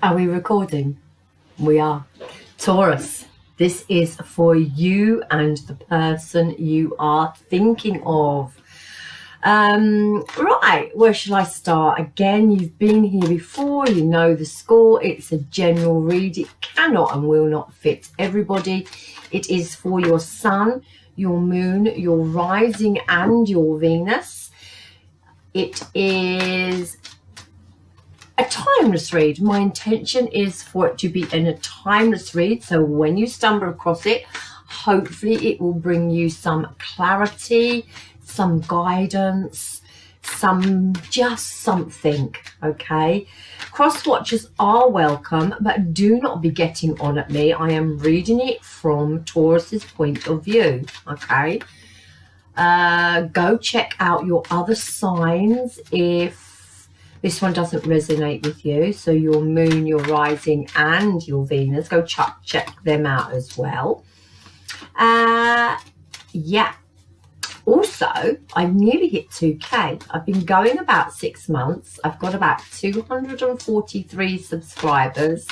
Are we recording? We are. Taurus, this is for you and the person you are thinking of. Right, where should I start? Again, you've been here before, you know the score. It's a general read. It cannot and will not fit everybody. It is for your sun, your moon, your rising and your Venus. It is a timeless read. My intention is for it to be in a timeless read, so when you stumble across it, hopefully it will bring you some clarity, some guidance, just something. Okay, cross watchers are welcome, but do not be getting on at me. I am reading it from Taurus's point of view. Okay, go check out your other signs if this one doesn't resonate with you. So your moon, your rising and your Venus, go check them out as well. Yeah, also I've nearly hit 2k. I've been going about 6 months. I've got about 243 subscribers,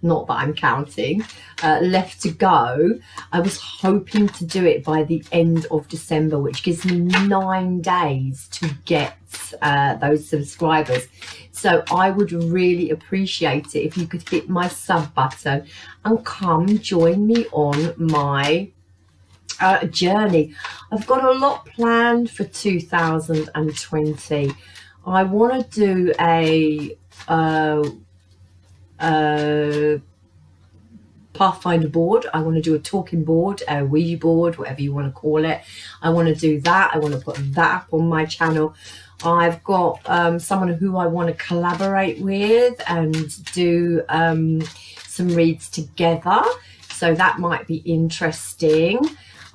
not that I'm counting, left to go. I was hoping to do it by the end of December, which gives me 9 days to get those subscribers. So I would really appreciate it if you could hit my sub button and come join me on my journey. I've got a lot planned for 2020. I want to do a Pathfinder board. I want to do a talking board, a Ouija board, whatever you want to call it. I want to do that. I want to put that up on my channel. I've got someone who I want to collaborate with and do some reads together, so that might be interesting.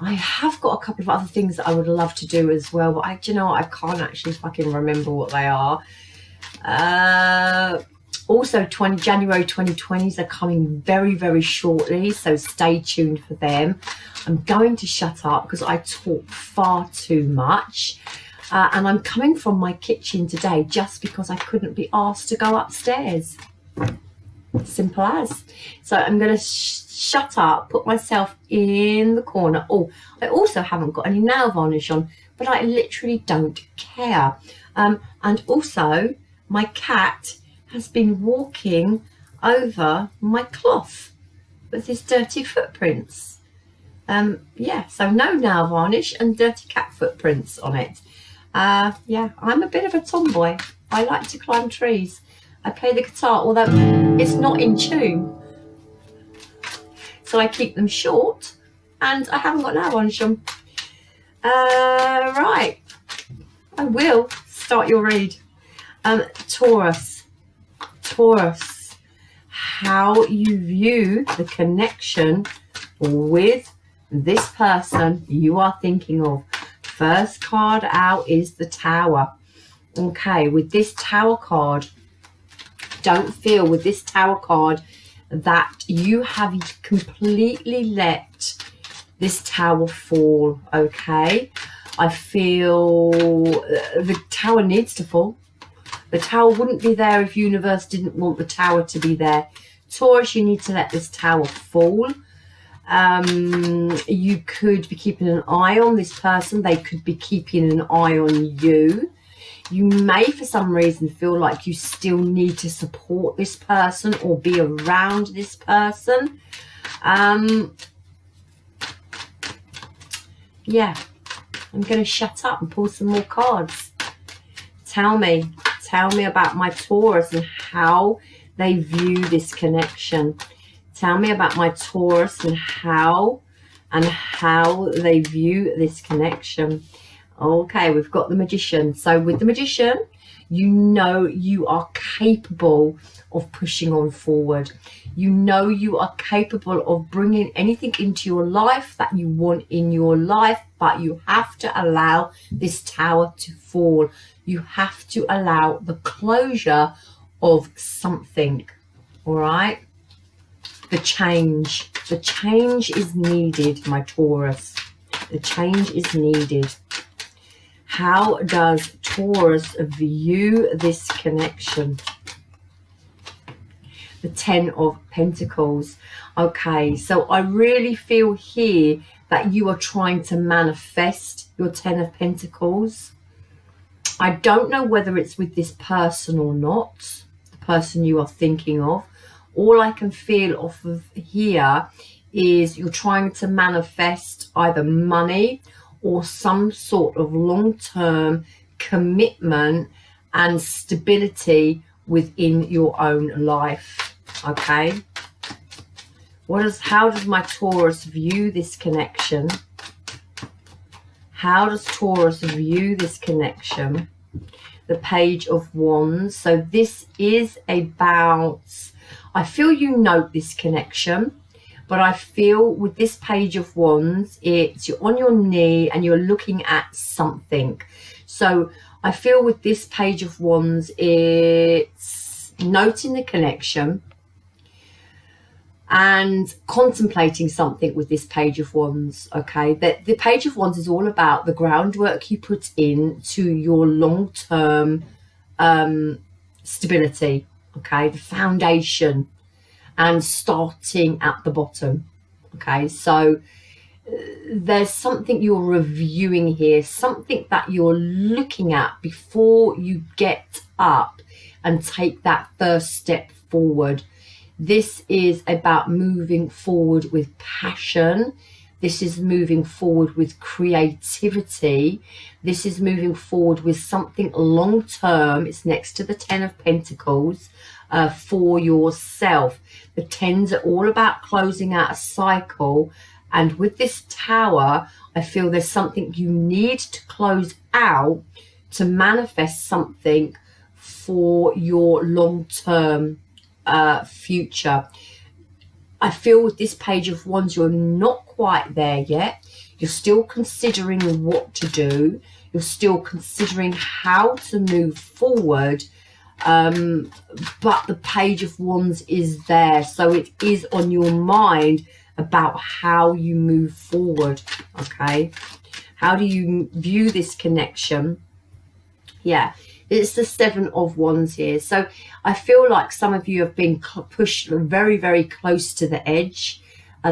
I have got a couple of other things that I would love to do as well, but I can't actually fucking remember what they are. Also, January 2020s are coming very, very shortly, so stay tuned for them. I'm going to shut up because I talk far too much. And I'm coming from my kitchen today just because I couldn't be asked to go upstairs. Simple as. So I'm going to shut up, put myself in the corner. Oh, I also haven't got any nail varnish on, but I literally don't care. And also, my cat has been walking over my cloth with his dirty footprints. Yeah, so no nail varnish and dirty cat footprints on it. Yeah, I'm a bit of a tomboy. I like to climb trees. I play the guitar, although it's not in tune. So I keep them short, and I haven't got nail varnish on. Right, I will start your read. Taurus, how you view the connection with this person you are thinking of. First card out is the Tower. Okay, with this Tower card, don't feel with this Tower card that you have completely let this Tower fall. Okay, I feel the Tower needs to fall. The Tower wouldn't be there if universe didn't want the Tower to be there. Taurus, you need to let this Tower fall. You could be keeping an eye on this person. They could be keeping an eye on you. You may, for some reason, feel like you still need to support this person or be around this person. Yeah, I'm going to shut up and pull some more cards. Tell me about my Taurus and how they view this connection. Tell me about my Taurus and how they view this connection. Okay, we've got the Magician. So with the Magician, you know you are capable of pushing on forward. You know you are capable of bringing anything into your life that you want in your life, but you have to allow this Tower to fall. You have to allow the closure of something, all right? The change is needed, my Taurus. The change is needed. How does Taurus view this connection? the 10 of Pentacles. Okay, so I really feel here that you are trying to manifest your 10 of Pentacles. I don't know whether it's with this person or not, the person you are thinking of. All I can feel off of here is you're trying to manifest either money or some sort of long-term commitment and stability within your own life. Okay, how does my Taurus view this connection? How does Taurus view this connection? The Page of Wands. So this is about, I feel you note this connection, but I feel with this Page of Wands, it's you're on your knee and you're looking at something. So I feel with this Page of Wands, it's noting the connection and contemplating something with this Page of Wands. Okay, that the Page of Wands is all about the groundwork you put in to your long-term stability. Okay, the foundation, and starting at the bottom. Okay, so there's something you're reviewing here, something that you're looking at before you get up and take that first step forward. This is about moving forward with passion. This is moving forward with creativity. This is moving forward with something long term. It's next to the 10 of Pentacles for yourself. The 10s are all about closing out a cycle. And with this Tower, I feel there's something you need to close out to manifest something for your long-term future. I feel with this Page of Wands, you're not quite there yet. You're still considering what to do. You're still considering how to move forward. But the Page of Wands is there. So it is on your mind about how you move forward. Okay, how do you view this connection? Yeah, it's the 7 of Wands here. So I feel like some of you have been pushed very, very close to the edge.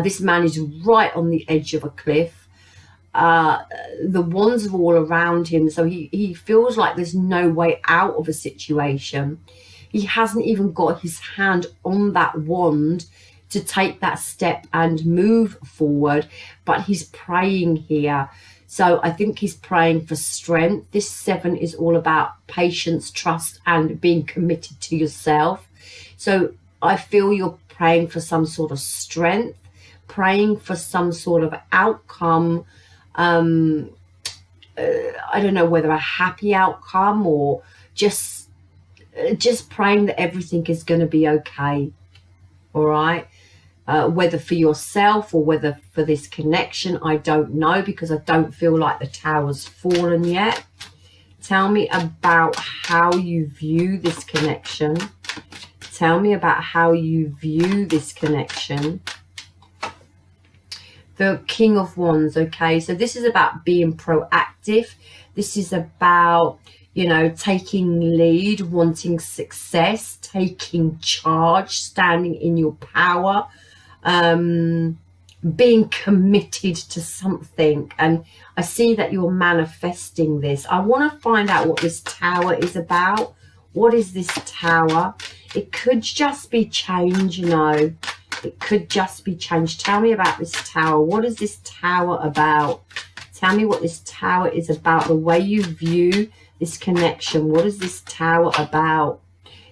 This man is right on the edge of a cliff. The wands are all around him, so he feels like there's no way out of a situation. He hasn't even got his hand on that wand to take that step and move forward, but he's praying here. So I think he's praying for strength. This 7 is all about patience, trust, and being committed to yourself. So I feel you're praying for some sort of strength, praying for some sort of outcome. I don't know whether a happy outcome or just praying that everything is going to be okay. All right. Whether for yourself or whether for this connection, I don't know, because I don't feel like the Tower's fallen yet. Tell me about how you view this connection. Tell me about how you view this connection. The King of Wands, okay? So this is about being proactive. This is about, you know, taking lead, wanting success, taking charge, standing in your power, being committed to something. And I see that you're manifesting this. I want to find out what this Tower is about. What is this Tower? It could just be change, you know. It could just be change. Tell me about this Tower. What is this Tower about? Tell me what this Tower is about. The way you view this connection. What is this Tower about?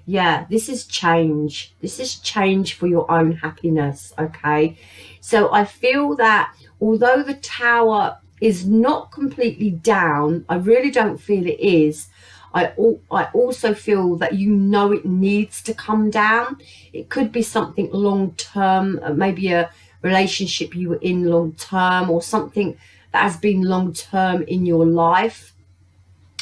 Yeah, this is change. This is change for your own happiness, okay? So I feel that although the Tower is not completely down, I really don't feel it is. I also feel that you know it needs to come down. It could be something long-term, maybe a relationship you were in long-term, or something that has been long-term in your life.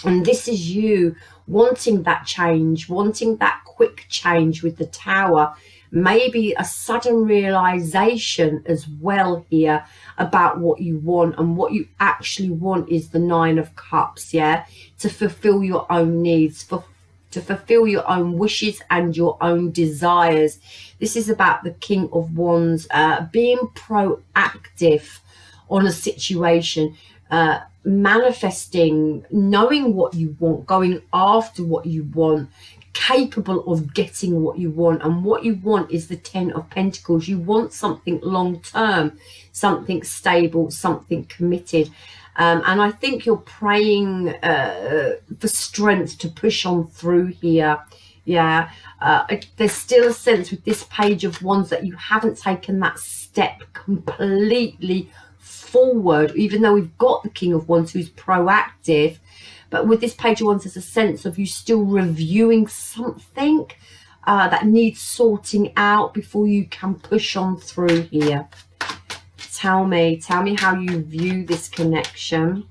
And this is you wanting that change, wanting that quick change with the Tower. Maybe a sudden realization as well here about what you want, and what you actually want is the 9 of Cups, yeah, to fulfill your own needs, to fulfill your own wishes and your own desires. This is about the King of Wands, being proactive on a situation, manifesting, knowing what you want, going after what you want, capable of getting what you want. And what you want is the Ten of Pentacles. You want something long term, something stable, something committed. And I think you're praying for strength to push on through here. Yeah, there's still a sense with this Page of Wands that you haven't taken that step completely forward, even though we've got the King of Wands who's proactive. But with this Page of Wands, there's a sense of you still reviewing something that needs sorting out before you can push on through here. Tell me how you view this connection.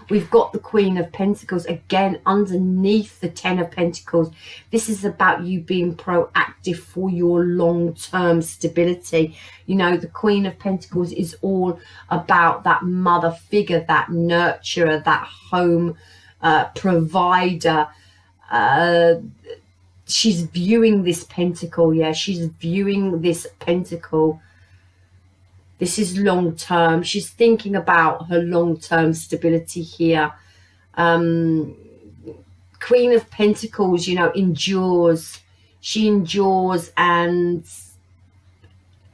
We've got the Queen of Pentacles again underneath the Ten of Pentacles. This is about you being proactive for your long-term stability. You know, the Queen of Pentacles is all about that mother figure, that nurturer, that home provider. She's viewing this pentacle. Yeah, she's viewing this pentacle. This is long term. She's thinking about her long-term stability here. Queen of Pentacles, you know, endures. She endures and,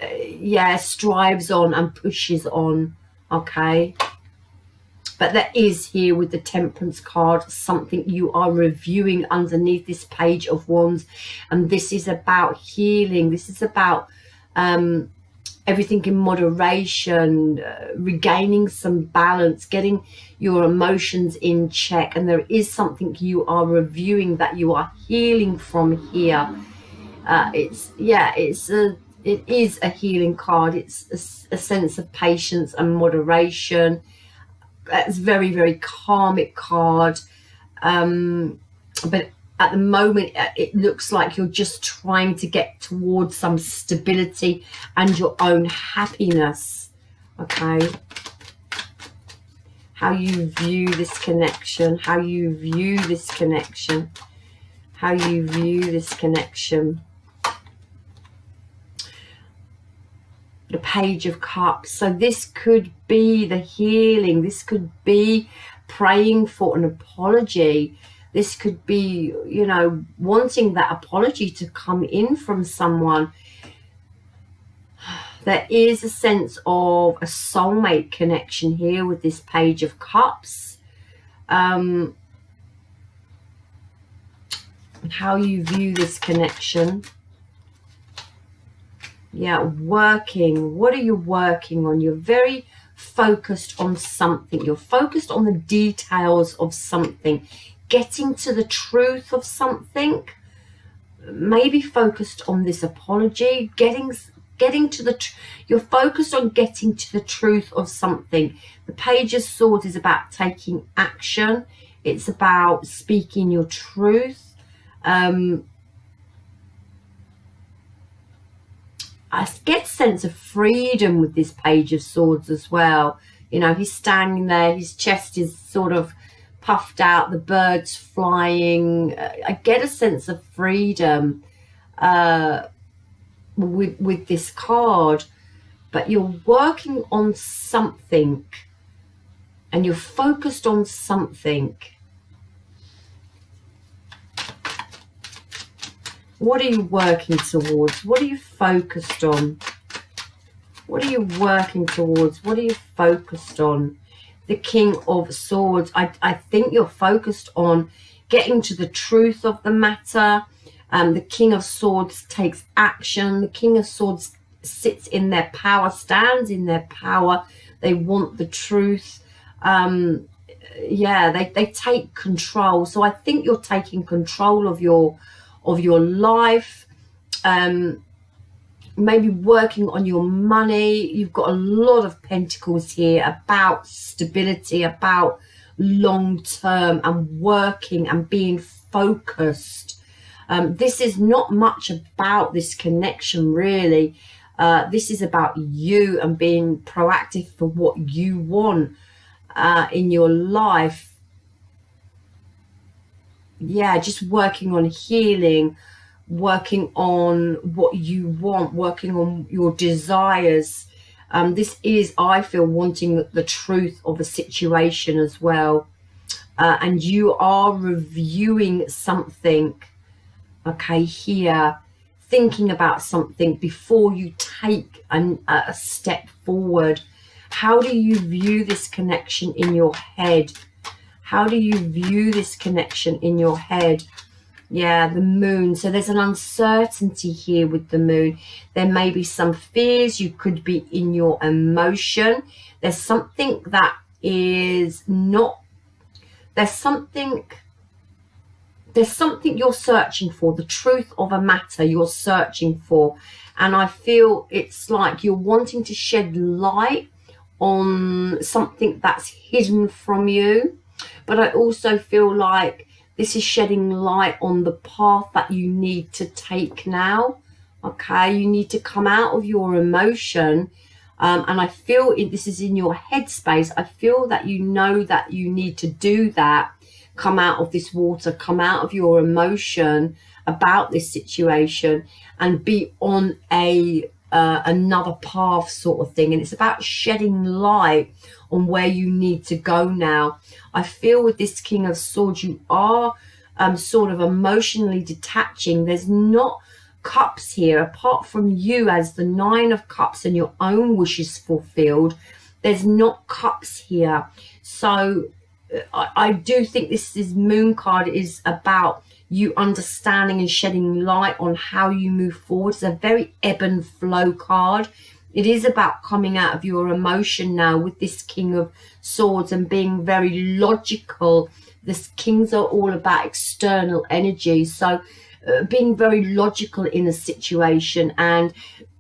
yeah, strives on and pushes on, okay? But there is here with the Temperance card something you are reviewing underneath this Page of Wands. And this is about healing. This is about everything in moderation, regaining some balance, getting your emotions in check. And there is something you are reviewing that you are healing from here. It is a healing card. It's a sense of patience and moderation. It's very, very karmic card. But at the moment, it looks like you're just trying to get towards some stability and your own happiness. Okay. How you view this connection. How you view this connection. How you view this connection. The Page of Cups. So this could be the healing. This could be praying for an apology. This could be, you know, wanting that apology to come in from someone. There is a sense of a soulmate connection here with this Page of Cups. And how you view this connection. Yeah, working. What are you working on? You're very focused on something. You're focused on the details of something. Getting to the truth of something. Maybe focused on this apology. Getting to the... You're focused on getting to the truth of something. The Page of Swords is about taking action. It's about speaking your truth. I get a sense of freedom with this Page of Swords as well. You know, he's standing there, his chest is sort of puffed out, the birds flying. I get a sense of freedom with this card. But you're working on something and you're focused on something. What are you working towards? What are you focused on? What are you working towards? What are you focused on? The King of Swords. I think you're focused on getting to the truth of the matter. The King of Swords takes action. The King of Swords sits in their power, stands in their power. They want the truth. Yeah, they take control. So I think you're taking control of your life. Maybe working on your money. You've got a lot of pentacles here about stability, about long term and working and being focused. This is not much about this connection really. This is about you and being proactive for what you want in your life. yeah, just working on healing, working on what you want, working on your desires. This is, I feel, wanting the truth of a situation as well. And you are reviewing something, okay, here, thinking about something before you take a step forward. How do you view this connection in your head? How do you view this connection in your head? Yeah, the moon. So there's an uncertainty here with the moon. There may be some fears. You could be in your emotion. There's something that is not, there's something you're searching for, the truth of a matter you're searching for. And I feel it's like you're wanting to shed light on something that's hidden from you. But I also feel like this is shedding light on the path that you need to take now. Okay, you need to come out of your emotion. And I feel this is in your headspace. I feel that you know that you need to do that. Come out of this water, come out of your emotion about this situation and be on another path sort of thing. And it's about shedding light on where you need to go now. I feel with this King of Swords, you are sort of emotionally detaching. There's not cups here, apart from you as the Nine of Cups and your own wishes fulfilled. There's not cups here. So I do think this moon card is about you understanding and shedding light on how you move forward. It's a very ebb and flow card. It is about coming out of your emotion now with this King of Swords and being very logical. This Kings are all about external energy. So being very logical in a situation and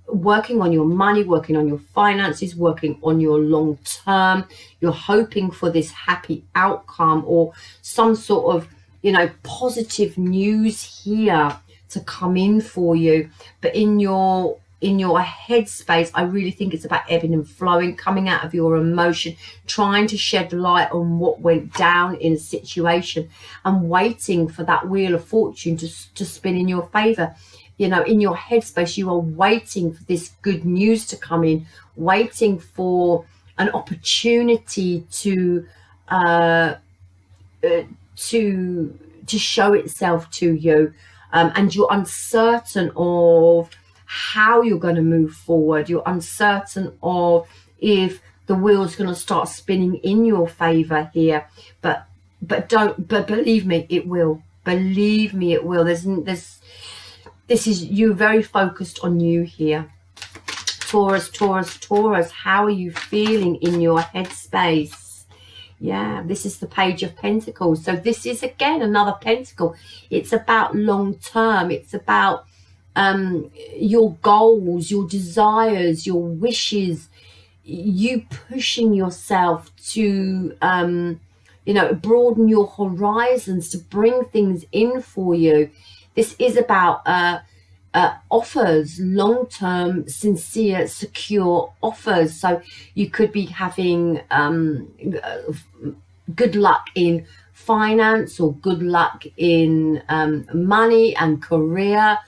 working on your money, working on your finances, working on your long term. You're hoping for this happy outcome or some sort of, you know, positive news here to come in for you. But in your headspace, I really think it's about ebbing and flowing, coming out of your emotion, trying to shed light on what went down in a situation and waiting for that wheel of fortune to spin in your favor. You know, in your headspace, you are waiting for this good news to come in, waiting for an opportunity to show itself to you, and you're uncertain of how you're going to move forward. You're uncertain of if the wheel's going to start spinning in your favor here, but believe me, it will. Believe me, it will. This is you very focused on you here. Taurus, Taurus, Taurus, how are you feeling in your headspace? Yeah, this is the Page of Pentacles. So this is, again, another pentacle. It's about long term. It's about your goals, your desires, your wishes, you pushing yourself to, you know, broaden your horizons, to bring things in for you. This is about offers, long-term, sincere, secure offers. So you could be having good luck in finance or good luck in money and career.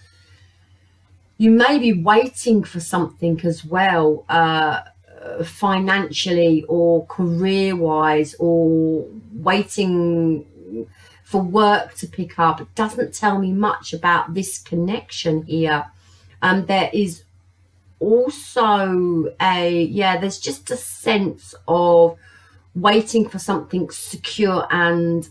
You may be waiting for something as well, financially or career-wise, or waiting for work to pick up. It doesn't tell me much about this connection here. There is also there's just a sense of waiting for something secure and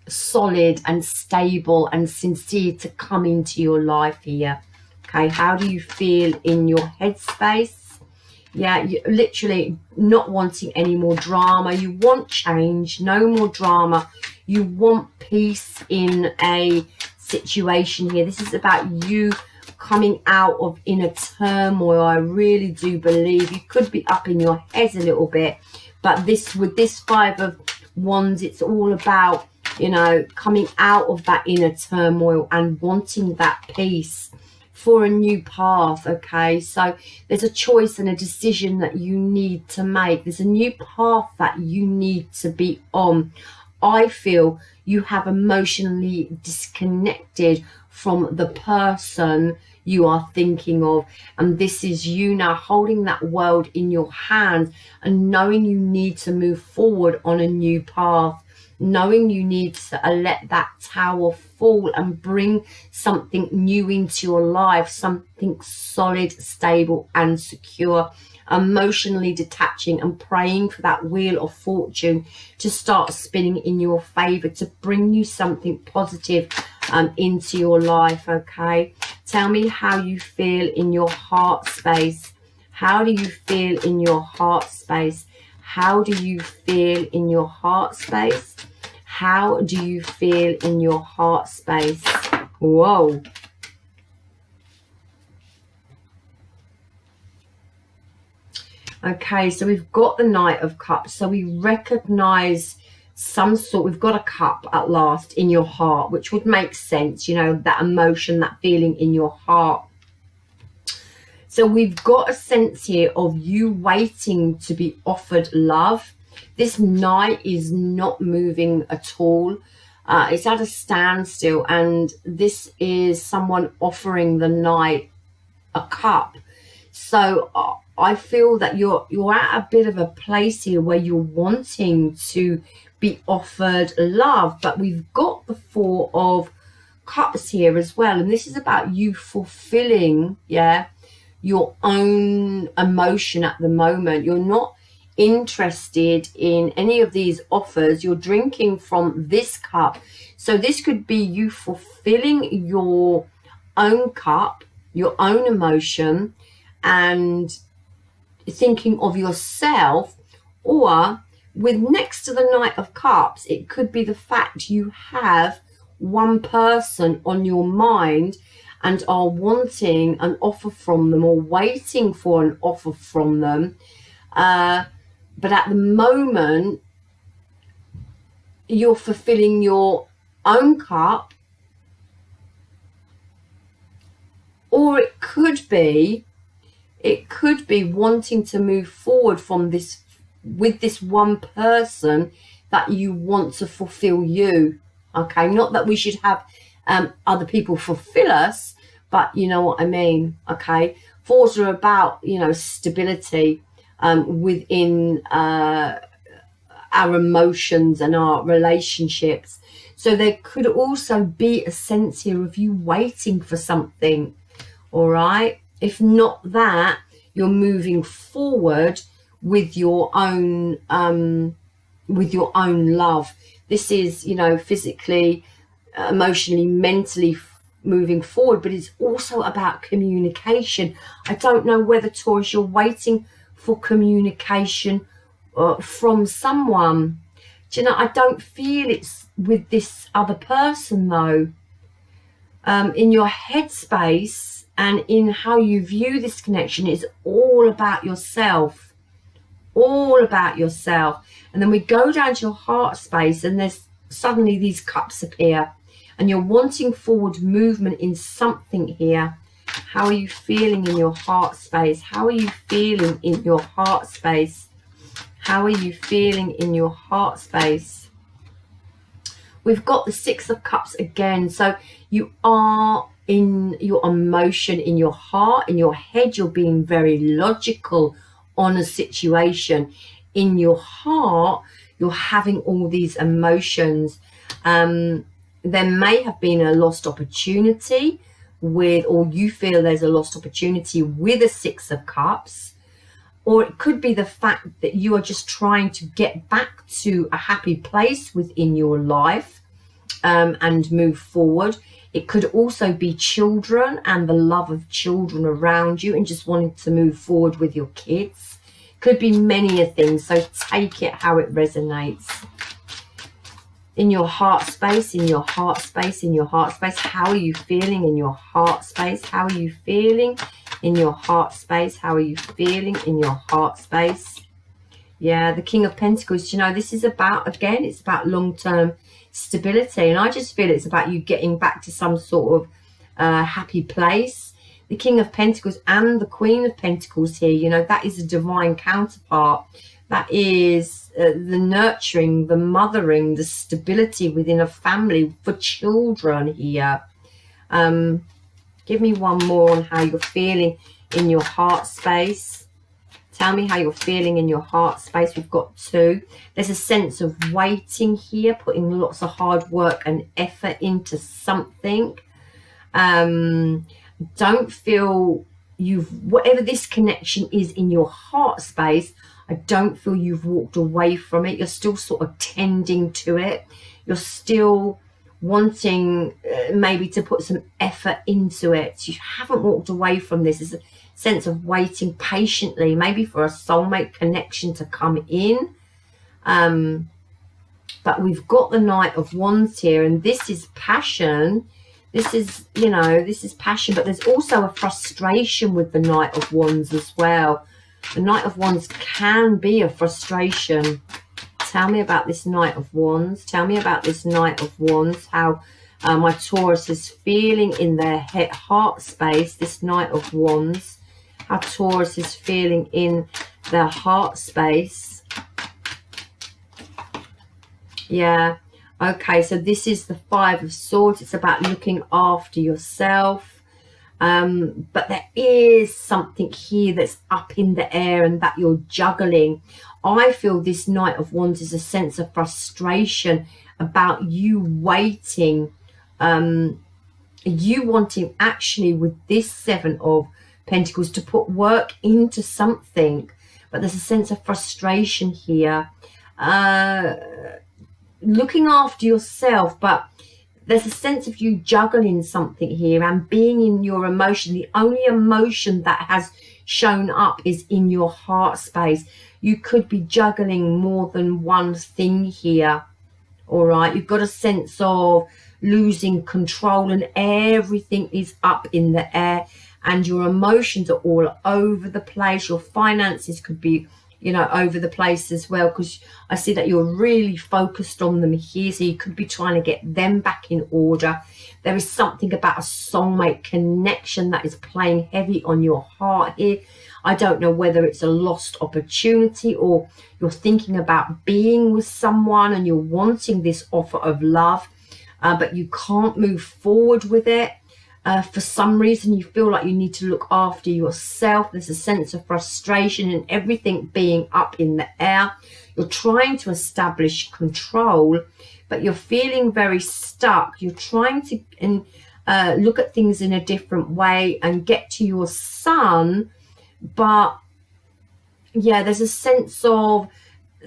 solid and stable and sincere to come into your life here. Okay, how do you feel in your headspace? Yeah, you're literally not wanting any more drama. You want change, no more drama. You want peace in a situation here. This is about you coming out of inner turmoil. I really do believe you could be up in your head a little bit, but with this Five of Wands, it's all about, you know, coming out of that inner turmoil and wanting that peace for a new path. Okay, so there's a choice and a decision that you need to make. There's a new path that you need to be on. I feel you have emotionally disconnected from the person you are thinking of, and this is you now holding that world in your hand and knowing you need to move forward on a new path, knowing you need to let that tower fall and bring something new into your life, something solid, stable and secure, emotionally detaching and praying for that wheel of fortune to start spinning in your favor, to bring you something positive into your life. Okay, tell me how you feel in your heart space. How do you feel in your heart space? How do you feel in your heart space? How do you feel in your heart space? Whoa. Okay, so we've got the Knight of Cups. So we recognize some sort, we've got a cup at last in your heart, which would make sense, you know, that emotion, that feeling in your heart. So we've got a sense here of you waiting to be offered love. This Knight is not moving at all. It's at a standstill, and this is someone offering the Knight a cup. So I feel that you're at a bit of a place here where you're wanting to be offered love, but we've got the Four of Cups here as well, and this is about you fulfilling, yeah, your own emotion at the moment. You're not interested in any of these offers. You're drinking from this cup, so this could be you fulfilling your own cup, your own emotion, and thinking of yourself. Or with next to the Knight of Cups, it could be the fact you have one person on your mind and are wanting an offer from them or waiting for an offer from them, but at the moment you're fulfilling your own cup. Or it could be wanting to move forward from this, with this one person that you want to fulfill you. Okay, not that we should have other people fulfill us, but you know what I mean. Okay, fours are about, you know, stability within our emotions and our relationships. So there could also be a sense here of you waiting for something. All right, if not that, you're moving forward with your own love. This is, you know, physically, emotionally, mentally moving forward, but it's also about communication. I don't know whether, Taurus, you're waiting for communication from someone. Do you know, I don't feel it's with this other person though. In your headspace and in how you view this connection, it's all about yourself. All about yourself. And then we go down to your heart space, and there's suddenly these cups appear, and you're wanting forward movement in something here. How are you feeling in your heart space? How are you feeling in your heart space? How are you feeling in your heart space? We've got the Six of Cups again. So you are in your emotion, in your heart, in your head, you're being very logical on a situation. In your heart, you're having all these emotions. There may have been a lost opportunity with, or you feel there's a lost opportunity with a Six of Cups. Or it could be the fact that you are just trying to get back to a happy place within your life and move forward. It could also be children and the love of children around you and just wanting to move forward with your kids. Could be many things, so take it how it resonates. In your heart space, in your heart space, in your heart space, how are you feeling in your heart space? How are you feeling in your heart space? How are you feeling in your heart space? Yeah, the King of Pentacles, you know, this is about, again, it's about long-term stability. And I just feel it's about you getting back to some sort of happy place. The King of Pentacles and the Queen of Pentacles here, you know, that is a divine counterpart. That is the nurturing, the mothering, the stability within a family for children here. Give me one more on how you're feeling in your heart space. Tell me how you're feeling in your heart space. We've got 2. There's a sense of waiting here, putting lots of hard work and effort into something. Don't feel whatever this connection is in your heart space, I don't feel you've walked away from it. You're still sort of tending to it. You're still wanting maybe to put some effort into it. You haven't walked away from this. There's a sense of waiting patiently, maybe for a soulmate connection to come in. But we've got the Knight of Wands here, and this is passion. This is, you know, this is passion, but there's also a frustration with the Knight of Wands as well. The Knight of Wands can be a frustration. Tell me about this Knight of Wands. Tell me about this Knight of Wands. How my Taurus is feeling in their heart space. This Knight of Wands. How Taurus is feeling in their heart space. Yeah. Okay, so this is the 5 of Swords. It's about looking after yourself. But there is something here that's up in the air and that you're juggling. I feel this Knight of Wands is a sense of frustration about you waiting. You wanting actually with this 7 of Pentacles to put work into something. But there's a sense of frustration here. Looking after yourself, but there's a sense of you juggling something here and being in your emotion. The only emotion that has shown up is in your heart space. You could be juggling more than one thing here. All right, you've got a sense of losing control and everything is up in the air and your emotions are all over the place. Your finances could be, you know, over the place as well, because I see that you're really focused on them here. So you could be trying to get them back in order. There is something about a soulmate connection that is playing heavy on your heart here. I don't know whether it's a lost opportunity or you're thinking about being with someone and you're wanting this offer of love, but you can't move forward with it. For some reason you feel like you need to look after yourself. There's a sense of frustration and everything being up in the air. You're trying to establish control, but you're feeling very stuck. You're trying to look at things in a different way and get to your sun, but yeah, there's a sense of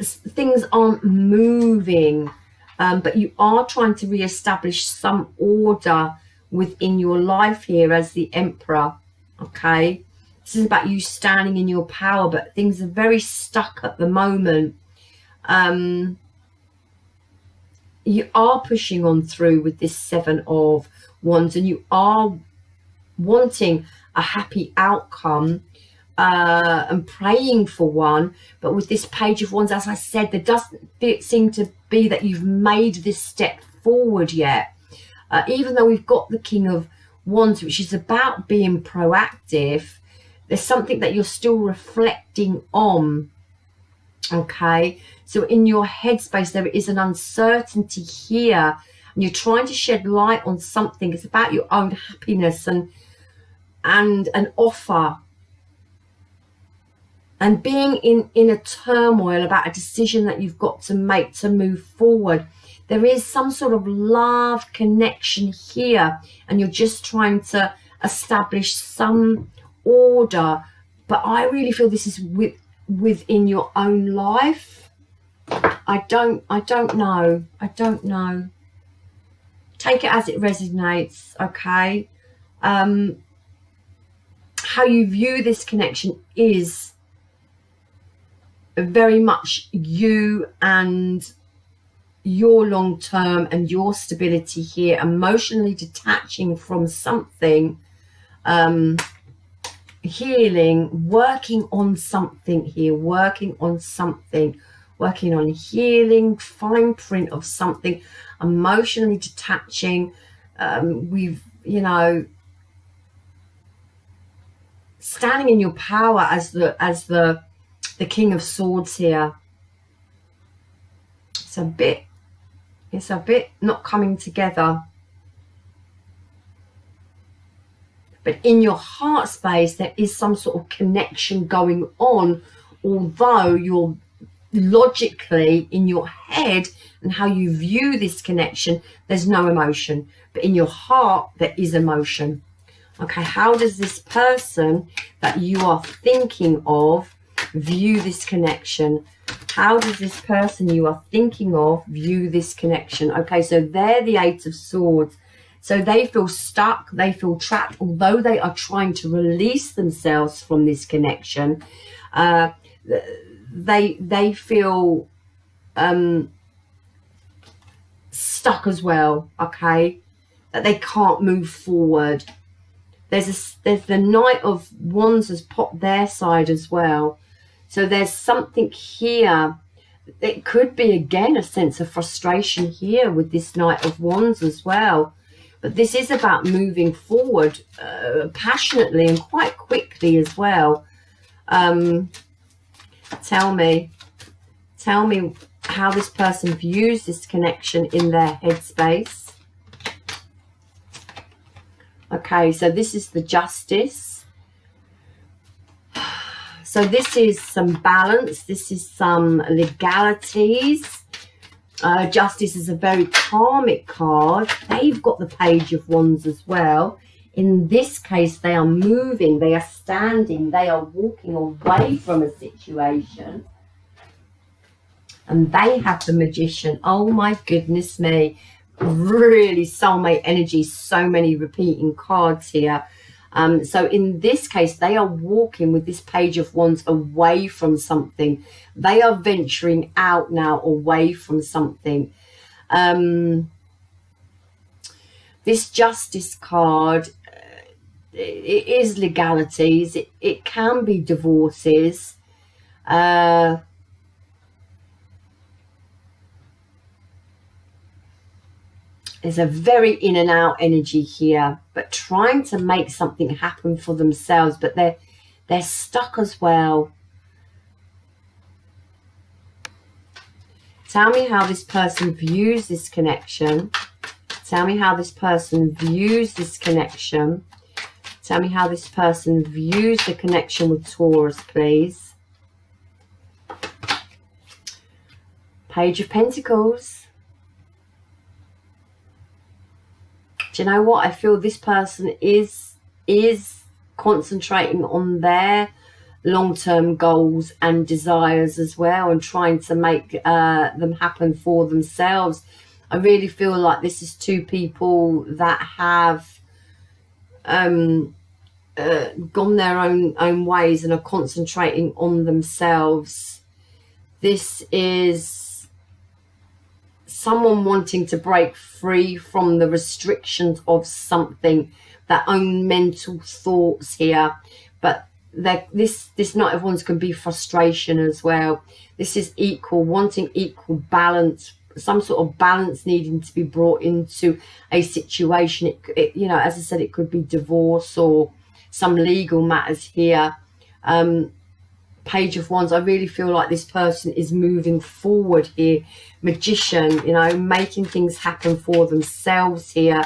things aren't moving, but you are trying to reestablish some order within your life here as the Emperor. Okay, this is about you standing in your power, but things are very stuck at the moment. You are pushing on through with this 7 of Wands and you are wanting a happy outcome and praying for one, but with this Page of Wands, as I said, there doesn't seem to be that you've made this step forward yet. Even though we've got the King of Wands, which is about being proactive, there's something that you're still reflecting on. Okay, so in your headspace there is an uncertainty here and you're trying to shed light on something. It's about your own happiness and an offer, and being in a turmoil about a decision that you've got to make to move forward. There is some sort of love connection here and you're just trying to establish some order, but I really feel this is within your own life. I don't know. Take it as it resonates. Okay, how you view this connection is very much you and your long term and your stability here, emotionally detaching from something, healing, working on something here, working on healing, fine print of something, emotionally detaching. We've, you know, standing in your power as the King of Swords here. it's a bit not coming together. But in your heart space, there is some sort of connection going on, although you're logically in your head and how you view this connection, there's no emotion. But in your heart, there is emotion. Okay, how does this person that you are thinking of view this connection? How does this person you are thinking of view this connection? Okay, so they're the Eight of Swords. So they feel stuck, they feel trapped, although they are trying to release themselves from this connection. They feel stuck as well, okay, that they can't move forward. There's the Knight of Wands has popped their side as well. So there's something here. It could be, again, a sense of frustration here with this Knight of Wands as well. But this is about moving forward passionately and quite quickly as well. Tell me how this person views this connection in their headspace. Okay, so this is the Justice. So this is some balance. This is some legalities. Justice is a very karmic card. They've got the Page of Wands as well. In this case, they are moving, they are standing, they are walking away from a situation. And they have the Magician. Oh my goodness me. Really soulmate energy, so many repeating cards here. So in this case, they are walking with this Page of Wands away from something. They are venturing out now away from something. This Justice card, it is legalities. It can be divorces. There's a very in and out energy here, but trying to make something happen for themselves, but they're stuck as well. Tell me how this person views this connection. Tell me how this person views this connection. Tell me how this person views the connection with Taurus, please. Page of Pentacles. Do you know what? I feel this person is concentrating on their long-term goals and desires as well, and trying to make them happen for themselves. I really feel like this is two people that have gone their own ways and are concentrating on themselves. This is someone wanting to break free from the restrictions of something, their own mental thoughts here. But this Knight of Wands can be frustration as well. This is equal, wanting equal balance, some sort of balance needing to be brought into a situation. It you know, as I said, it could be divorce or some legal matters here. Page of Wands, I really feel like this person is moving forward here. Magician, you know, making things happen for themselves here.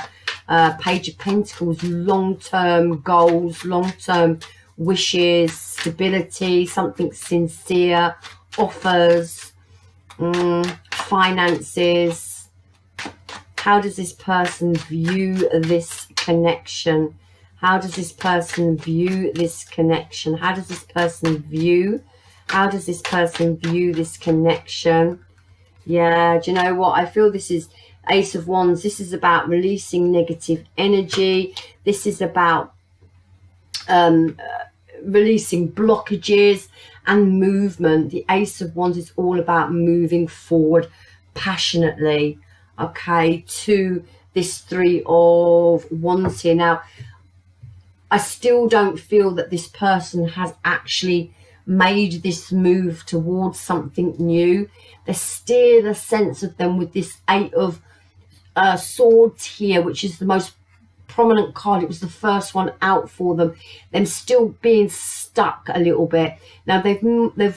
Page of Pentacles, long-term goals, long-term wishes, stability, something sincere, offers, finances. How does this person view this connection? How does this person view this connection? How does this person view? How does this person view this connection? Yeah, do you know what? I feel this is Ace of Wands. This is about releasing negative energy. This is about releasing blockages and movement. The Ace of Wands is all about moving forward passionately, okay, to this Three of Wands here. Now, I still don't feel that this person has actually made this move towards something new. There's still a sense of them with this Eight of Swords here, which is the most prominent card. It was the first one out for them. Them still being stuck a little bit. Now they've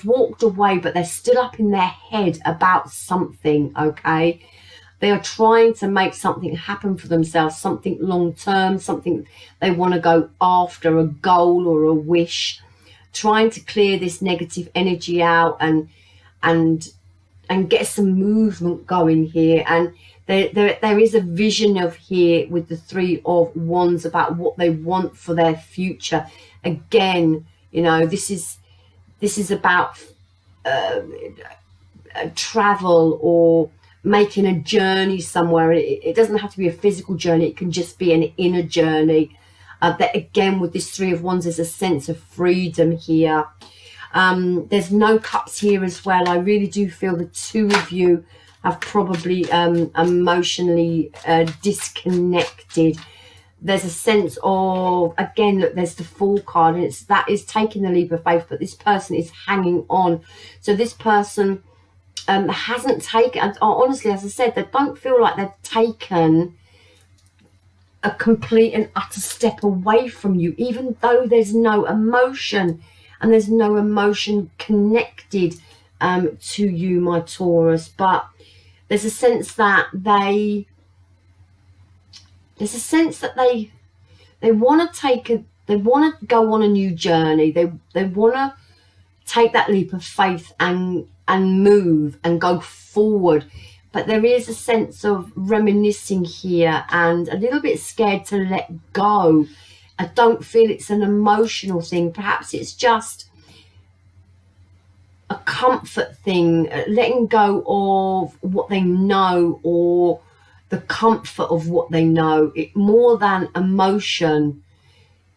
walked away, but they're still up in their head about something, okay? They are trying to make something happen for themselves, something long term, something they want to go after, a goal or a wish, trying to clear this negative energy out and get some movement going here. And there is a vision of here with the Three of Wands about what they want for their future. Again, you know, this is about travel or making a journey somewhere. It doesn't have to be a physical journey. It can just be an inner journey. That again, with this Three of Wands, there's a sense of freedom here. There's no cups here as well. I really do feel the two of you have probably emotionally disconnected. There's a sense of, again, look, there's the Fool card, and that is taking the leap of faith, but this person is hanging on. So this person hasn't taken, and honestly, as I said, they don't feel like they've taken a complete and utter step away from you, even though there's no emotion, and there's no emotion connected to you, my Taurus. But there's a sense that they want to they want to go on a new journey. They want to take that leap of faith and move and go forward. But there is a sense of reminiscing here and a little bit scared to let go. I don't feel it's an emotional thing. Perhaps it's just a comfort thing, letting go of what they know or the comfort of what they know. It more than emotion.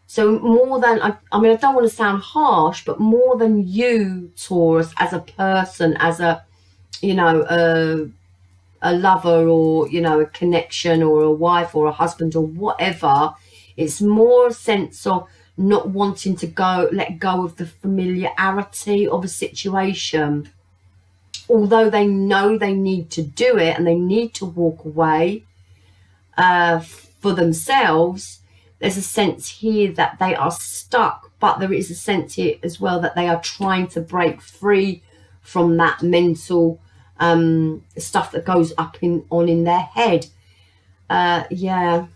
So more than, I mean, I don't want to sound harsh, but more than you, Taurus, as a person, as a, you know, a lover, or, you know, a connection, or a wife or a husband or whatever. It's more a sense of not wanting to let go of the familiarity of a situation. Although they know they need to do it and they need to walk away for themselves, there's a sense here that they are stuck. But there is a sense here as well that they are trying to break free from that mental stuff that goes up in their head. Yeah.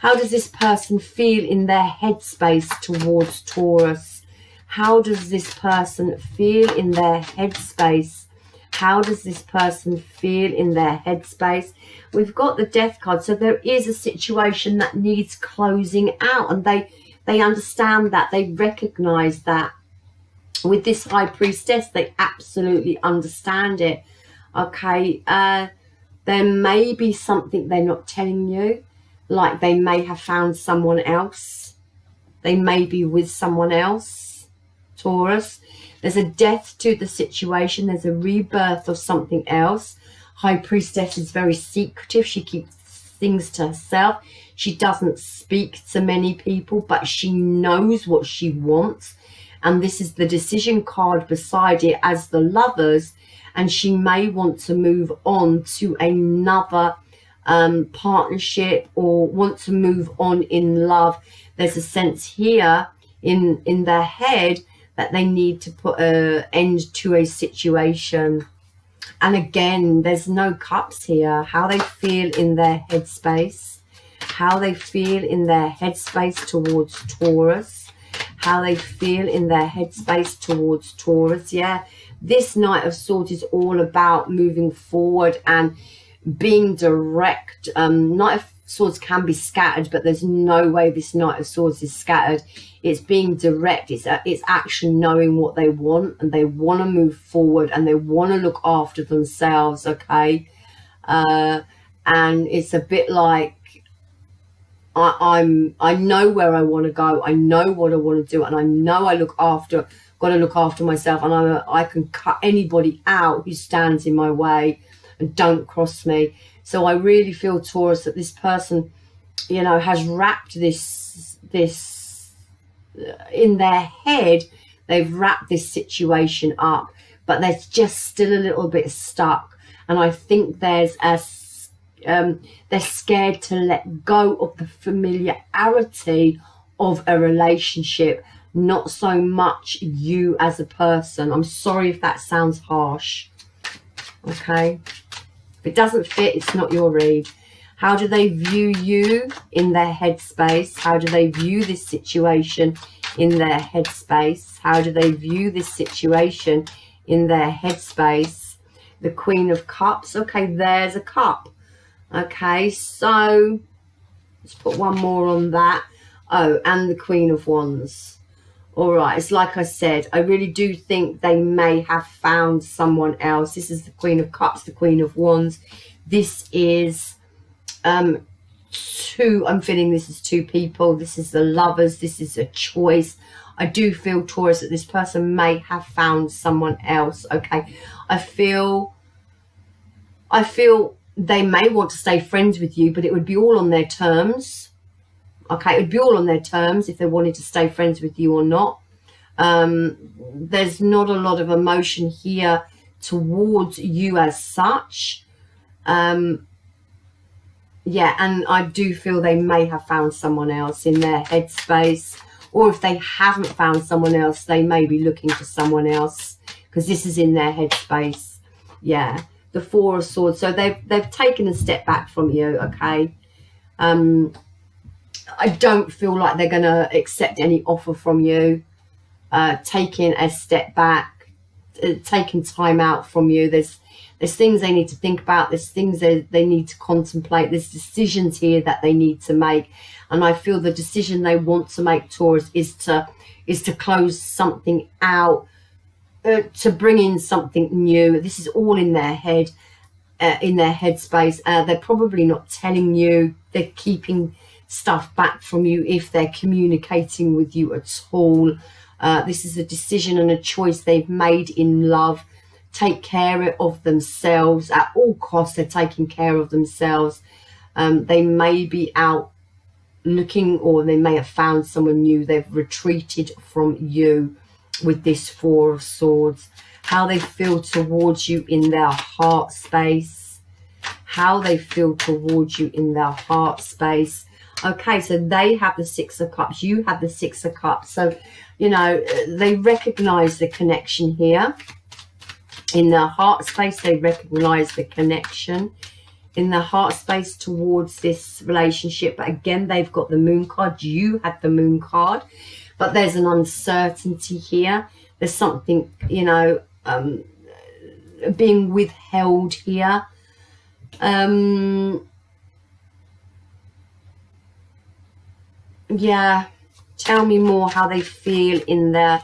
How does this person feel in their headspace towards Taurus? How does this person feel in their headspace? How does this person feel in their headspace? We've got the Death card, so there is a situation that needs closing out, and they understand that, they recognize that. With this High Priestess, they absolutely understand it. Okay, there may be something they're not telling you, like they may have found someone else. They may be with someone else, Taurus. There's a death to the situation. There's a rebirth of something else. High Priestess is very secretive. She keeps things to herself. She doesn't speak to many people, but she knows what she wants. And this is the Decision card beside it as the Lovers. And she may want to move on to another partnership, or want to move on in love. There's a sense here in their head that they need to put an end to a situation. And again, there's no cups here. How they feel in their headspace. How they feel in their headspace towards Taurus. How they feel in their headspace towards Taurus. Yeah, this Knight of Swords is all about moving forward and being direct. Knight of Swords can be scattered, but there's no way this Knight of Swords is scattered. It's being direct. It's actually knowing what they want, and they want to move forward, and they want to look after themselves. Okay, and it's a bit like I know where I want to go. I know what I want to do, and I know got to look after myself, and I can cut anybody out who stands in my way, and don't cross me. So I really feel, Taurus, that this person, you know, has wrapped this in their head. They've wrapped this situation up, but they're just still a little bit stuck. And I think there's they're scared to let go of the familiarity of a relationship, not so much you as a person. I'm sorry if that sounds harsh. Okay, if it doesn't fit, it's not your read. How do they view you in their headspace? How do they view this situation in their headspace? How do they view this situation in their headspace? The Queen of Cups. Okay, there's a cup. Okay, so let's put one more on that. Oh, and the Queen of Wands. All right, it's like I said, I really do think they may have found someone else. This is the Queen of Cups, the Queen of Wands. This is I'm feeling this is two people. This is the Lovers. This is a choice. I do feel, Taurus, that this person may have found someone else. Okay, I feel they may want to stay friends with you, but it would be all on their terms. Okay, it would be all on their terms if they wanted to stay friends with you or not. There's not a lot of emotion here towards you as such. Yeah, and I do feel they may have found someone else in their headspace. Or if they haven't found someone else, they may be looking for someone else, because this is in their headspace. Yeah, the Four of Swords. So they've taken a step back from you, okay? I don't feel like they're going to accept any offer from you. Taking a step back, taking time out from you. There's things they need to think about. There's things they need to contemplate. There's decisions here that they need to make. And I feel the decision they want to make, Taurus, is to close something out, to bring in something new. This is all in their head, in their headspace. They're probably not telling you. They're keeping stuff back from you if they're communicating with you at all. This is a decision and a choice they've made in love. Take care of themselves at all costs. They're taking care of themselves. They may be out looking, or they may have found someone new. They've retreated from you with this Four of Swords. How they feel towards you in their heart space. How they feel towards you in their heart space. Okay, so they have the Six of Cups. You have the Six of Cups. So, you know, they recognize the connection here. In their heart space, they recognize the connection. In their heart space towards this relationship. But again, they've got the Moon card. You have the Moon card. But there's an uncertainty here. There's something, you know, being withheld here. Yeah, tell me more how they feel in their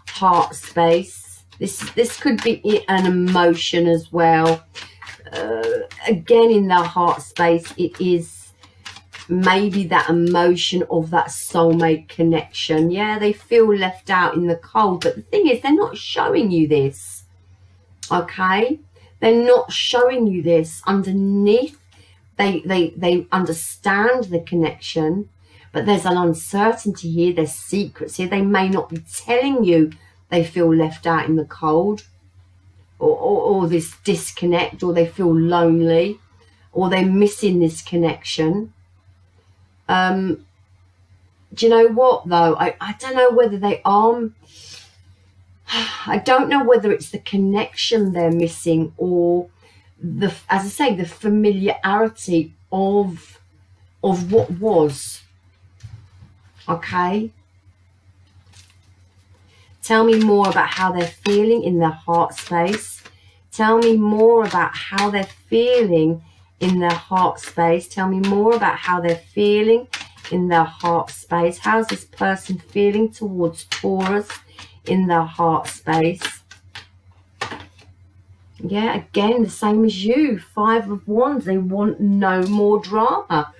heart space. This could be an emotion as well. Again, in their heart space, it is maybe that emotion of that soulmate connection. Yeah, they feel left out in the cold, but the thing is, they're not showing you this. Okay, they're not showing you this. Underneath, they understand the connection. But there's an uncertainty here. There's secrets here. They may not be telling you they feel left out in the cold, or this disconnect, or they feel lonely, or they're missing this connection. Do you know what, though? I don't know whether they are. I don't know whether it's the connection they're missing, or as I say, the familiarity of what was. Okay, tell me more about how they're feeling in their heart space. Tell me more about how they're feeling in their heart space. Tell me more about how they're feeling in their heart space. How's this person feeling towards Taurus in their heart space? Yeah, again, the same as you. Five of Wands. They want no more drama.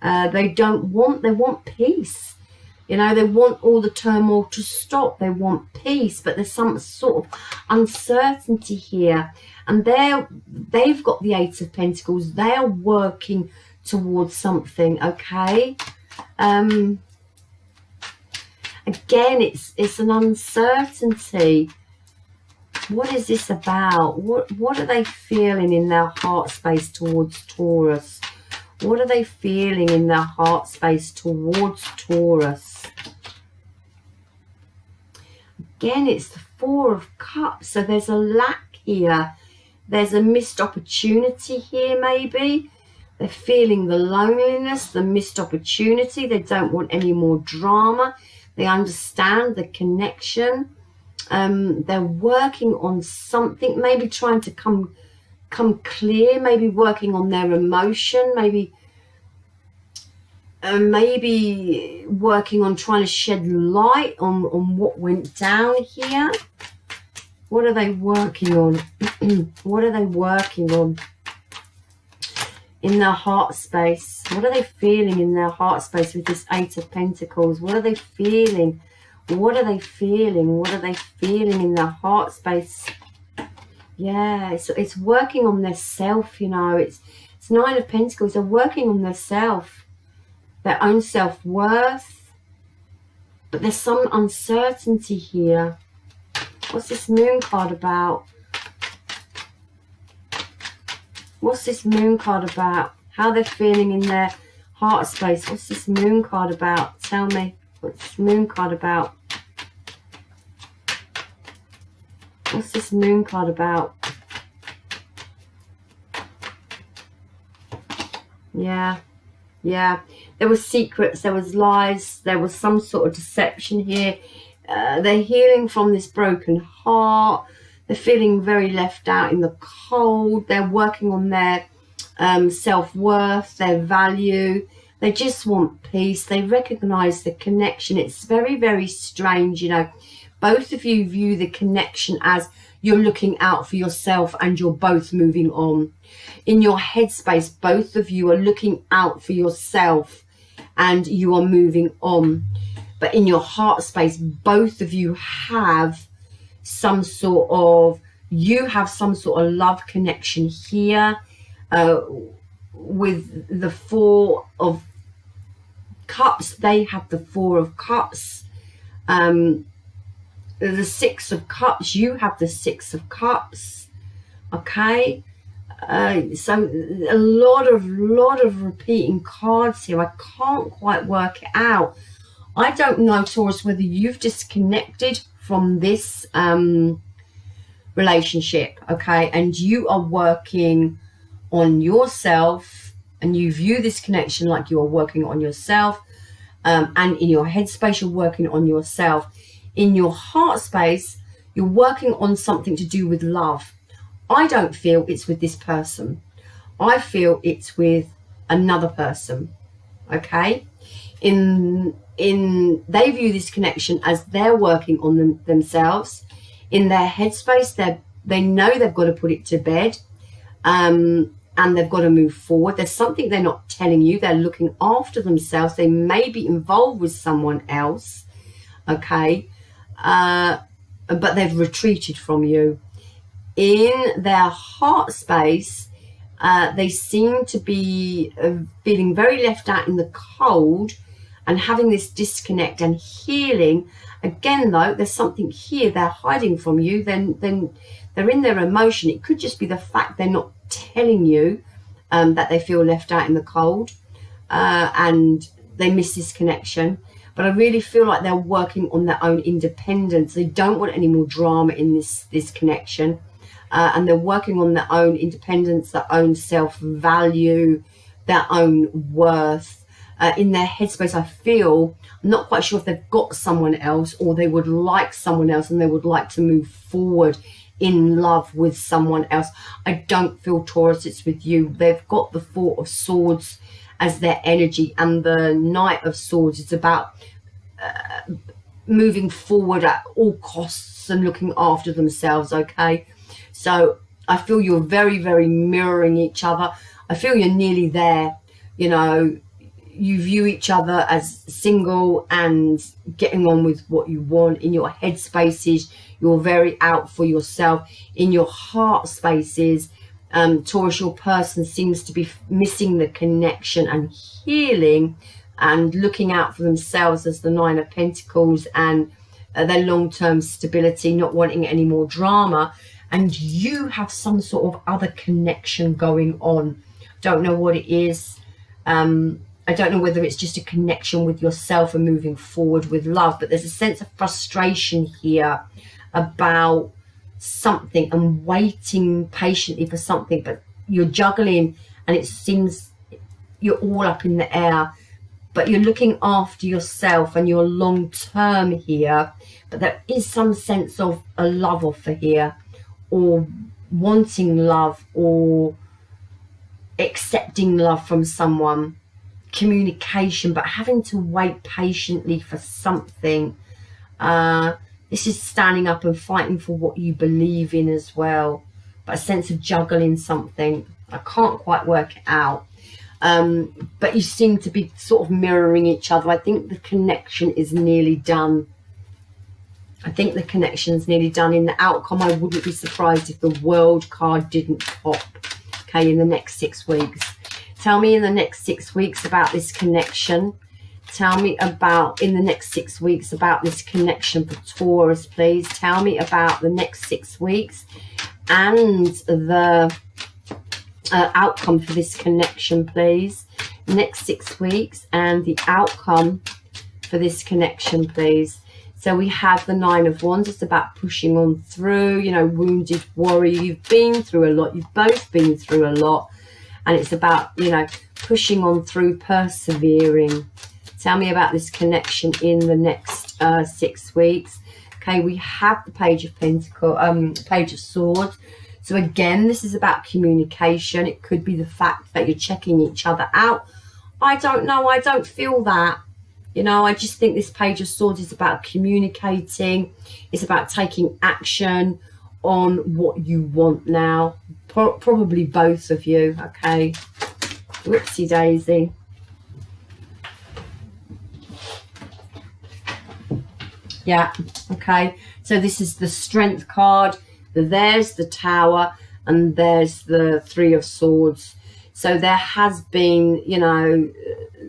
They want peace. You know, they want all the turmoil to stop. They want peace, but there's some sort of uncertainty here. And they've got the Eight of Pentacles. They are working towards something, okay? Again, it's an uncertainty. What is this about? What are they feeling in their heart space towards Taurus? What are they feeling in their heart space towards Taurus? Again, it's the Four of Cups. So there's a lack here. There's a missed opportunity here, maybe. They're feeling the loneliness, the missed opportunity. They don't want any more drama. They understand the connection. They're working on something, maybe trying to come clear, maybe working on their emotion, maybe working on trying to shed light on what went down here. What are they working on? What are they working on in their heart space? What are they feeling in their heart space with this Eight of Pentacles? What are they feeling? What are they feeling? What are they feeling in their heart space? Yeah, it's working on their self, you know. It's Nine of Pentacles. They're working on their self, their own self-worth. But there's some uncertainty here. What's this Moon card about? What's this Moon card about? How they're feeling in their heart space. What's this Moon card about? Tell me. What's this Moon card about? What's this Moon card about? Yeah. There were secrets, there was lies, there was some sort of deception here. They're healing from this broken heart. They're feeling very left out in the cold. They're working on their self-worth, their value. They just want peace. They recognize the connection. It's very, very strange, you know. Both of you view the connection as you're looking out for yourself and you're both moving on. In your headspace, both of you are looking out for yourself and you are moving on. But in your heart space, both of you have some sort of, love connection here with the Four of Cups. They have the Four of Cups. The Six of Cups, you have the Six of Cups. Okay. So a lot of repeating cards here. I can't quite work it out. I don't know, Taurus, whether you've disconnected from this relationship, okay, and you are working on yourself, and you view this connection like you are working on yourself, and in your headspace you're working on yourself. In your heart space you're working on something to do with love. I don't feel it's with this person. I feel it's with another person, okay? They view this connection as they're working on themselves. In their headspace, they know they've got to put it to bed, and they've got to move forward. There's something they're not telling you. They're looking after themselves. They may be involved with someone else, okay? But they've retreated from you. In their heart space, they seem to be feeling very left out in the cold and having this disconnect and healing. Again, though, there's something here they're hiding from you. Then they're in their emotion. It could just be the fact they're not telling you that they feel left out in the cold and they miss this connection. But I really feel like they're working on their own independence. They don't want any more drama in this connection. And they're working on their own independence, their own self-value, their own worth. In their headspace, I feel, I'm not quite sure if they've got someone else or they would like someone else and they would like to move forward in love with someone else. I don't feel, Taurus, it's with you. They've got the Four of Swords as their energy, and the Knight of Swords. It's about moving forward at all costs and looking after themselves, okay? So I feel you're very, very mirroring each other. I feel you're nearly there. You know, you view each other as single and getting on with what you want. In your head spaces, you're very out for yourself. In your heart spaces, Taurus, your person seems to be missing the connection and healing and looking out for themselves as the Nine of Pentacles, and their long-term stability, not wanting any more drama, and you have some sort of other connection going on. Don't know what it is. I don't know whether it's just a connection with yourself and moving forward with love, but there's a sense of frustration here about something and waiting patiently for something, but you're juggling and it seems you're all up in the air, but you're looking after yourself and your long term here. But there is some sense of a love offer here, or wanting love, or accepting love from someone, communication, but having to wait patiently for something. This is standing up and fighting for what you believe in as well, but a sense of juggling something. I can't quite work it out. But you seem to be sort of mirroring each other. I think the connection is nearly done. I think the connection's nearly done. In the outcome, I wouldn't be surprised if the World card didn't pop, okay, in the next 6 weeks. Tell me in the next 6 weeks about this connection. Tell me about, in the next 6 weeks, about this connection for Taurus, please. Tell me about the next 6 weeks and the outcome for this connection, please. Next 6 weeks and the outcome for this connection, please. So we have the Nine of Wands. It's about pushing on through, you know, wounded warrior. You've been through a lot. You've both been through a lot. And it's about, you know, pushing on through, persevering. Tell me about this connection in the next 6 weeks. Okay, we have the Page of Pentacles, Page of Swords. So again, this is about communication. It could be the fact that you're checking each other out. I don't know. I don't feel that. You know, I just think this Page of Swords is about communicating. It's about taking action on what you want now. Probably both of you, okay? Whoopsie daisy. Yeah, okay. So this is the Strength card. There's the Tower and there's the Three of Swords. So there has been, you know,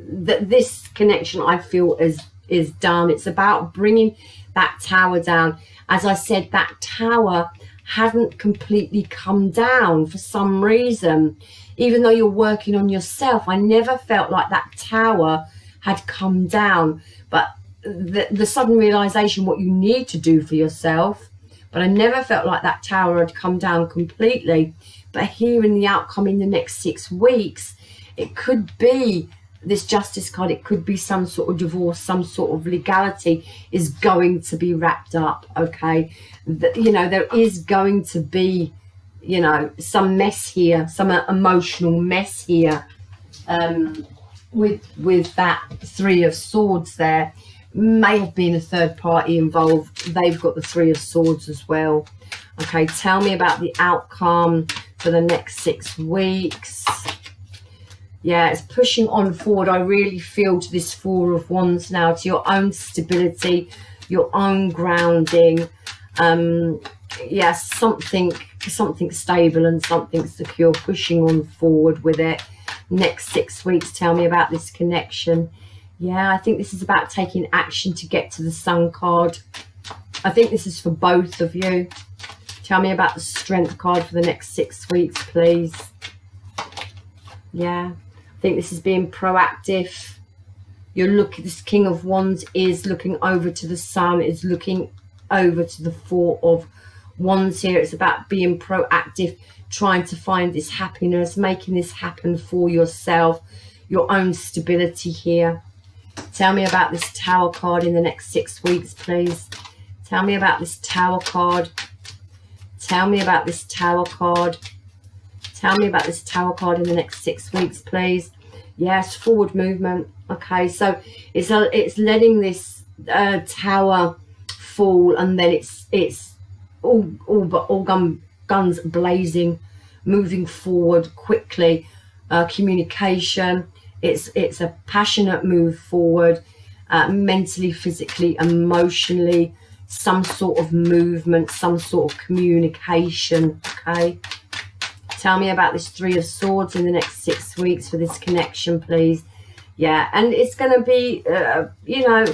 that this connection I feel is done. It's about bringing that Tower down. As I said, that Tower hadn't completely come down for some reason. Even though you're working on yourself, I never felt like that Tower had come down. But the sudden realization what you need to do for yourself, but I never felt like that Tower had come down completely. But here in the outcome in the next 6 weeks, it could be this Justice card. It could be some sort of divorce, some sort of legality is going to be wrapped up, okay? You know, there is going to be, you know, some mess here, some emotional mess here with that Three of Swords there. May have been a third party involved. They've got the Three of Swords as well. Okay, tell me about the outcome for the next 6 weeks. Yeah, it's pushing on forward. I really feel to this Four of Wands now, to your own stability, your own grounding. Yeah, something stable and something secure, pushing on forward with it. Next 6 weeks, tell me about this connection. Yeah, I think this is about taking action to get to the Sun card. I think this is for both of you. Tell me about the Strength card for the next 6 weeks, please. Yeah, I think this is being proactive. This King of Wands is looking over to the Sun, is looking over to the Four of Wands here. It's about being proactive, trying to find this happiness, making this happen for yourself, your own stability here. Tell me about this Tower card in the next 6 weeks, please. Tell me about this Tower card. Tell me about this Tower card. Tell me about this Tower card in the next 6 weeks, please. Yes, forward movement. Okay, so it's letting this Tower fall, and then it's all guns blazing, moving forward quickly. Communication. It's a passionate move forward, mentally, physically, emotionally, some sort of movement, some sort of communication, okay? Tell me about this Three of Swords in the next 6 weeks for this connection, please. Yeah, and it's going to be, you know,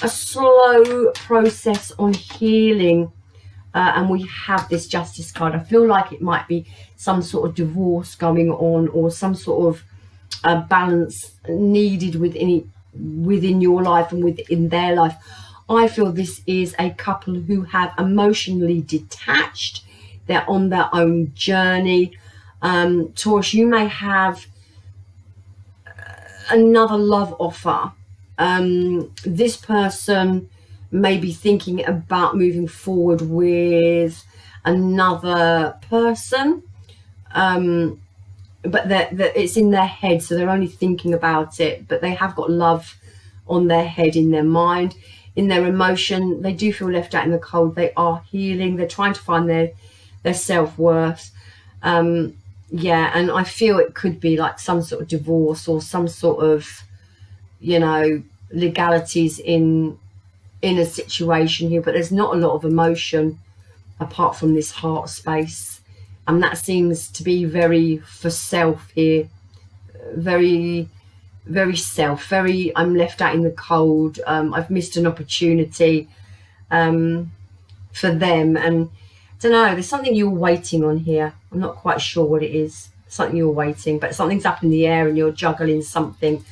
a slow process on healing. And we have this Justice card. I feel like it might be some sort of divorce going on, or some sort of balance needed within your life and within their life. I feel this is a couple who have emotionally detached. They're on their own journey. Taurus, you may have another love offer. This person may be thinking about moving forward with another person, but it's in their head, so they're only thinking about it, but they have got love on their head, in their mind, in their emotion. They do feel left out in the cold. They are healing. They're trying to find their self-worth. Yeah, and I feel it could be like some sort of divorce, or some sort of, you know, legalities in a situation here, but there's not a lot of emotion apart from this heart space, and that seems to be very for self here, very self, very I'm left out in the cold, I've missed an opportunity for them, and I don't know, there's something you're waiting on here. I'm not quite sure what it is, something you're waiting, but something's up in the air and you're juggling something.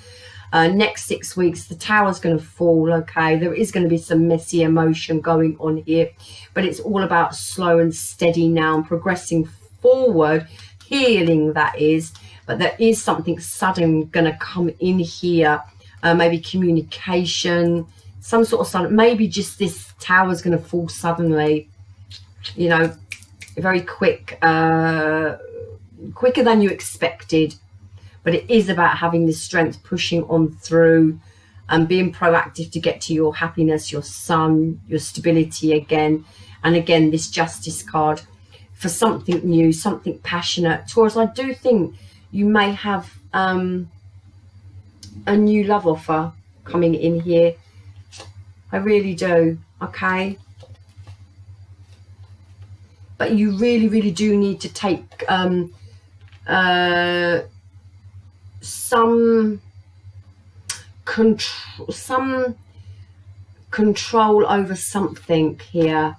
Next 6 weeks, the tower's going to fall, okay? There is going to be some messy emotion going on here, but it's all about slow and steady now and progressing forward, healing, that is. But there is something sudden going to come in here, maybe communication, some sort of sudden, maybe just this tower's going to fall suddenly, you know, very quick, quicker than you expected. But it is about having the strength, pushing on through and being proactive to get to your happiness, your sun, your stability again. And again, this Justice card for something new, something passionate. Taurus, I do think you may have a new love offer coming in here. I really do, okay? But you really do need to take some control over something here.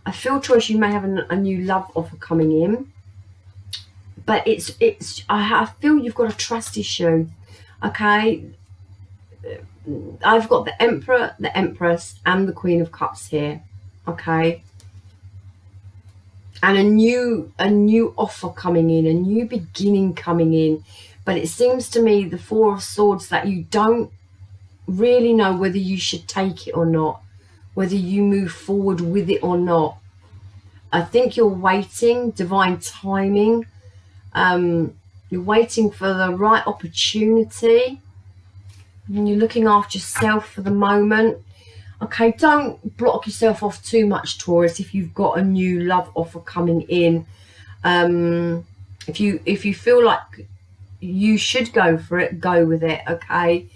I feel, Taurus, you may have a new love offer coming in, but I feel you've got a trust issue, okay? I've got the Emperor, the Empress, and the Queen of Cups here, okay? And a new offer coming in, a new beginning coming in. But it seems to me, the Four of Swords, that you don't really know whether you should take it or not, whether you move forward with it or not. I think you're waiting, divine timing. You're waiting for the right opportunity. And you're looking after yourself for the moment. Okay, don't block yourself off too much, Taurus, if you've got a new love offer coming in. If you feel like you should go for it, go with it, okay?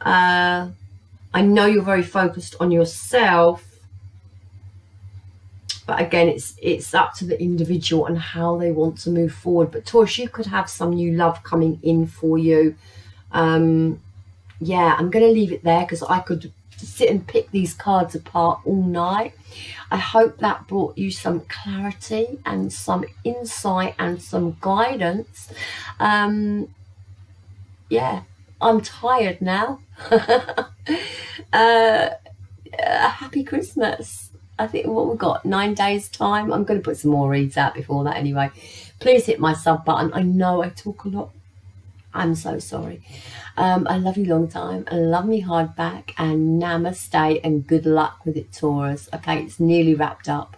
I know you're very focused on yourself, but again, it's up to the individual and how they want to move forward. But Taurus, you could have some new love coming in for you. Yeah, I'm going to leave it there because I could sit and pick these cards apart all night. I hope that brought you some clarity and some insight and some guidance. Yeah, I'm tired now. Happy Christmas. I think what we've got, 9 days time. I'm going to put some more reads out before that anyway. Please hit my sub button. I know I talk a lot. I'm so sorry. I love you long time. I love me hard back, and namaste and good luck with it, Taurus. Okay, it's nearly wrapped up.